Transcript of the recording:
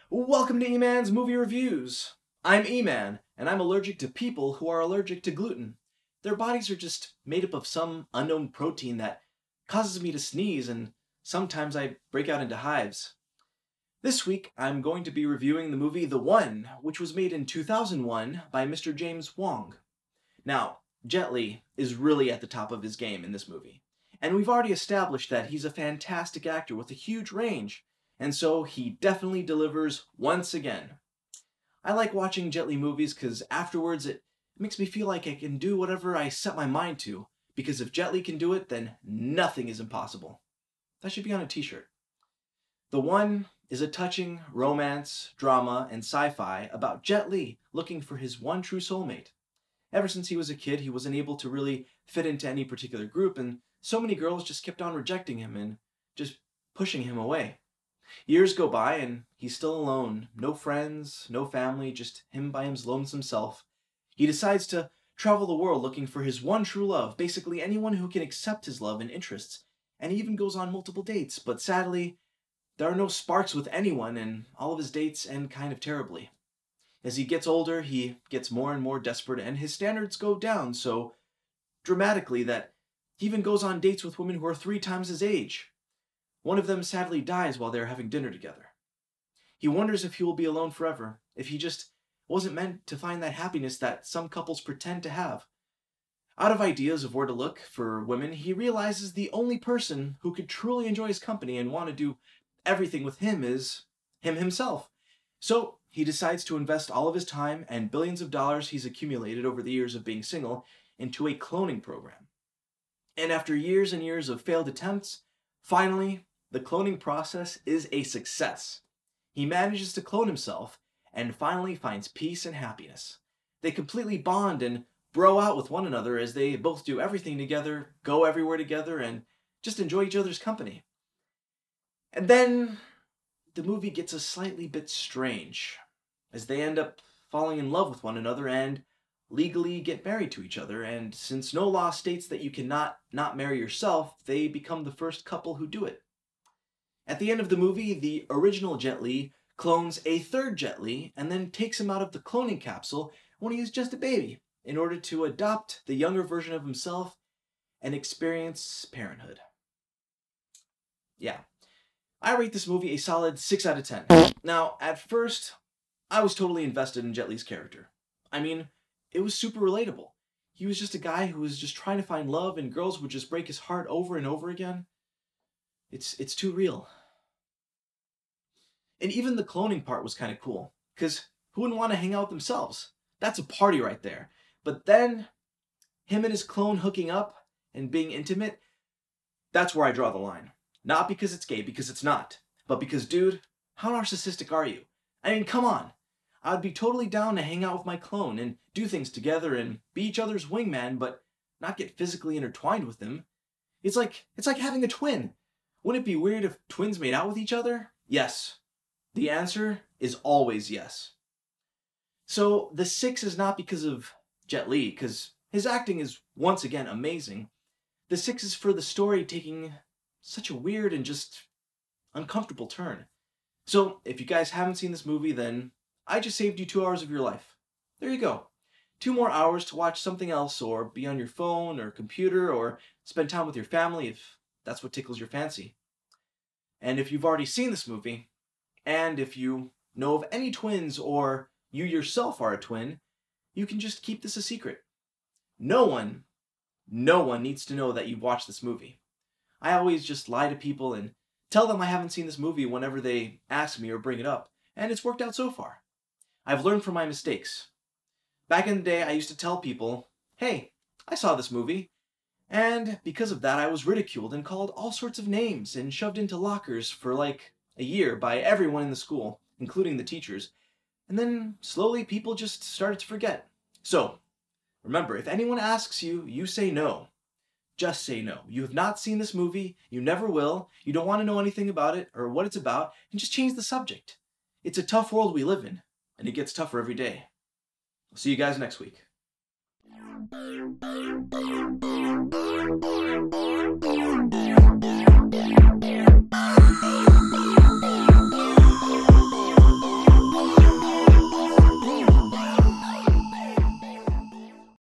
Welcome to E-Man's Movie Reviews. I'm E-Man, and I'm allergic to people who are allergic to gluten. Their bodies are just made up of some unknown protein that causes me to sneeze, and sometimes I break out into hives. This week, I'm going to be reviewing the movie The One, which was made in 2001 by Mr. James Wong. Now, Jet Li is really at the top of his game in this movie, and we've already established that he's a fantastic actor with a huge range. And so he definitely delivers once again. I like watching Jet Li movies because afterwards it makes me feel like I can do whatever I set my mind to, because if Jet Li can do it, then nothing is impossible. That should be on a t-shirt. The One is a touching romance, drama, and sci-fi about Jet Li looking for his one true soulmate. Ever since he was a kid, he wasn't able to really fit into any particular group, and so many girls just kept on rejecting him and just pushing him away. Years go by and he's still alone. No friends, no family, just him by his lonesome self. He decides to travel the world looking for his one true love, basically anyone who can accept his love and interests. And he even goes on multiple dates, but sadly, there are no sparks with anyone and all of his dates end kind of terribly. As he gets older, he gets more and more desperate and his standards go down so dramatically that he even goes on dates with women who are 3 times his age. One of them sadly dies while they are having dinner together. He wonders if he will be alone forever, if he just wasn't meant to find that happiness that some couples pretend to have. Out of ideas of where to look for women, he realizes the only person who could truly enjoy his company and want to do everything with him is him himself. So he decides to invest all of his time and billions of dollars he's accumulated over the years of being single into a cloning program. And after years and years of failed attempts, finally, the cloning process is a success. He manages to clone himself and finally finds peace and happiness. They completely bond and bro out with one another as they both do everything together, go everywhere together, and just enjoy each other's company. And then the movie gets a slightly bit strange as they end up falling in love with one another and legally get married to each other. And since no law states that you cannot not marry yourself, they become the first couple who do it. At the end of the movie, the original Jet Li clones a third Jet Li and then takes him out of the cloning capsule when he is just a baby in order to adopt the younger version of himself and experience parenthood. Yeah, I rate this movie a solid 6 out of 10. Now, at first, I was totally invested in Jet Li's character. I mean, it was super relatable. He was just a guy who was just trying to find love and girls would just break his heart over and over again. It's too real. And even the cloning part was kind of cool, because who wouldn't want to hang out with themselves? That's a party right there. But then, him and his clone hooking up and being intimate, that's where I draw the line. Not because it's gay, because it's not. But because, dude, how narcissistic are you? I mean, come on. I would be totally down to hang out with my clone and do things together and be each other's wingman, but not get physically intertwined with them. It's like having a twin. Wouldn't it be weird if twins made out with each other? Yes. The answer is always yes. So the 6 is not because of Jet Li, because his acting is once again amazing. The 6 is for the story taking such a weird and just uncomfortable turn. So if you guys haven't seen this movie, then I just saved you 2 hours of your life. There you go. 2 more hours to watch something else or be on your phone or computer or spend time with your family if that's what tickles your fancy. And if you've already seen this movie, and if you know of any twins or you yourself are a twin, you can just keep this a secret. No one needs to know that you've watched this movie. I always just lie to people and tell them I haven't seen this movie whenever they ask me or bring it up, and it's worked out so far. I've learned from my mistakes. Back in the day, I used to tell people, hey, I saw this movie, and because of that, I was ridiculed and called all sorts of names and shoved into lockers for like a year by everyone in the school, including the teachers. And then slowly people just started to forget. So, remember, if anyone asks you, you say no. Just say no. You have not seen this movie, you never will, you don't want to know anything about it or what it's about, and just change the subject. It's a tough world we live in, and it gets tougher every day. I'll see you guys next week.